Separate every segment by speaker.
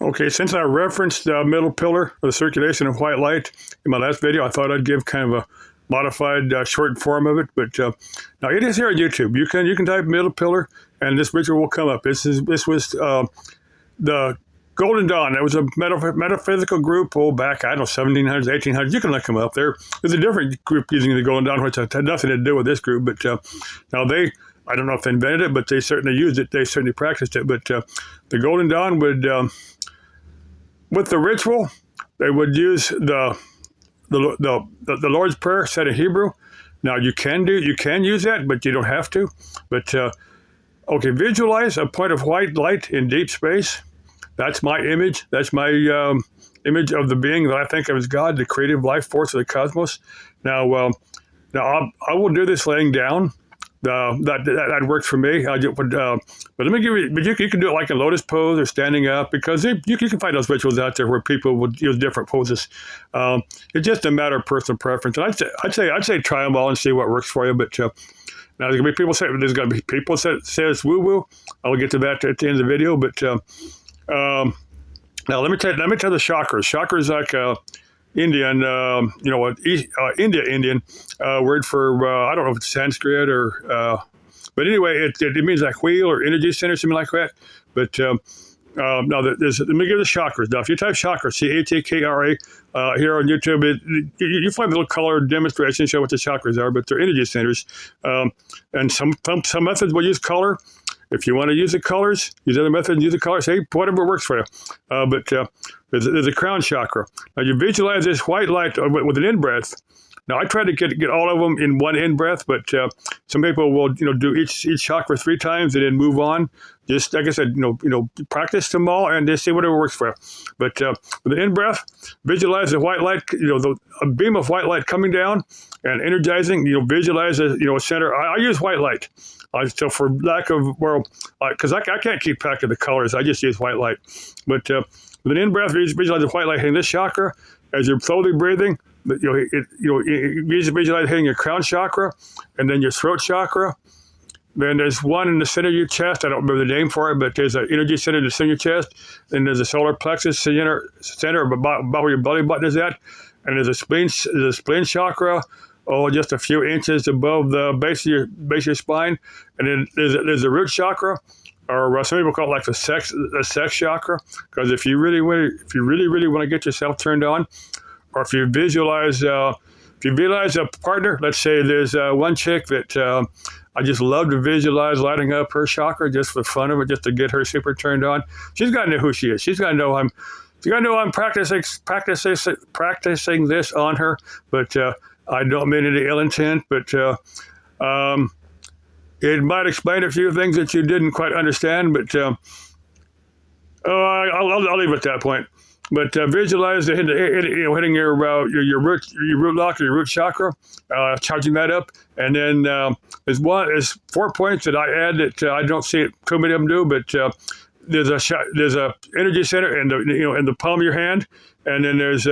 Speaker 1: Okay, since I referenced the middle pillar of the circulation of white light in my last video, I thought I'd give kind of a modified short form of it. But now it is here on YouTube. You can type middle pillar, and this ritual will come up. This was the Golden Dawn. That was a metaphysical group back, I don't know, 1700s, 1800s. You can look them up. There's a different group using the Golden Dawn, which had nothing to do with this group. But now I don't know if they invented it, but they certainly used it. They certainly practiced it. But the Golden Dawn would, with the ritual, they would use the Lord's Prayer said in Hebrew. Now you can use that, but you don't have to. But okay, visualize a point of white light in deep space. That's my image. That's my image of the being that I think of as God, the creative life force of the cosmos. Now I will do this laying down. That works for me. But let me give you. But you can do it like a lotus pose or standing up, because you can find those rituals out there where people would use different poses. It's just a matter of personal preference. And I'd say try them all and see what works for you. But now there's gonna be people say it's woo woo. I'll get to that at the end of the video. But now let me tell the chakras. Chakras like Indian, Indian word for I don't know if it's Sanskrit or, but anyway, it means like wheel or energy center, something like that. But now let me give the chakras. Now, if you type chakra, CHAKRA, here on YouTube, you find a little color demonstration show what the chakras are, but they're energy centers. And some methods will use color. If you want to use the colors, use other methods, use the colors, hey, whatever works for you. But there's a crown chakra. Now you visualize this white light with an in-breath. Now I try to get all of them in one in-breath, but some people will do each chakra 3 times and then move on. Just like I said, practice them all and just see whatever works for you. But with the in-breath, visualize the white light, a beam of white light coming down and energizing. Visualize a center. I use white light. So for lack of, because I can't keep track of the colors, I just use white light. But with an in-breath, visualize the white light hitting this chakra as you're slowly breathing. Visualize hitting your crown chakra and then your throat chakra. Then there's one in the center of your chest. I don't remember the name for it, but there's an energy center in the center of your chest. Then there's a solar plexus center about where your belly button is at. And there's a spleen chakra, just a few inches above the base of your spine. And then there's a root chakra, or some people call it like the sex chakra. Because if you really want to get yourself turned on, or if you visualize a partner, let's say there's one chick that I just love to visualize lighting up her chakra just for fun of it, just to get her super turned on. She's got to know who she is. She's got to know I'm practicing this on her, but I don't mean any ill intent. But it might explain a few things that you didn't quite understand. But I'll leave it at that point. But visualize hitting your root lock or your root chakra, charging that up, and then there's 4 points that I add that I don't see too many of them do, but there's a energy center in the palm of your hand, and then there's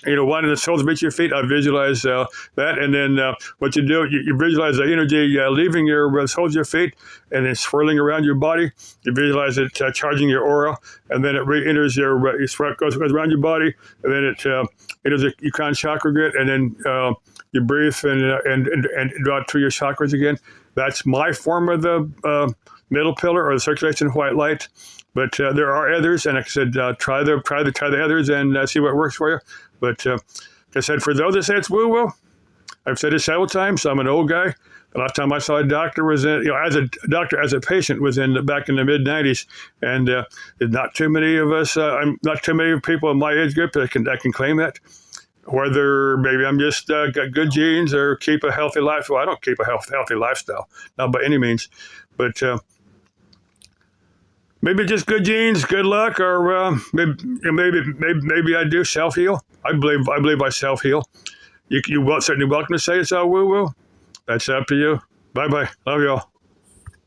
Speaker 1: one in the soles of each of your feet. I visualize that, and then what you do, you visualize the energy leaving your soles of your feet and then swirling around your body. You visualize it charging your aura, and then it re-enters your goes around your body, and then it enters your crown chakra grid, and then you breathe and draw it through your chakras again. That's my form of the middle pillar or the circulation of white light. But there are others, and like I said, try the others and see what works for you. But like I said, for those that say it's woo-woo, I've said it several times. I'm an old guy. The last time I saw a doctor was as a patient was back in the mid-90s, and there's not too many of us. Not too many people in my age group that can claim that. Whether maybe I'm just got good genes or keep a healthy life. Well, I don't keep a healthy lifestyle, not by any means, but. Maybe just good genes, good luck, or maybe I do self-heal. I believe I self-heal. You certainly welcome to say it's all woo-woo. That's up to you. Bye-bye. Love y'all.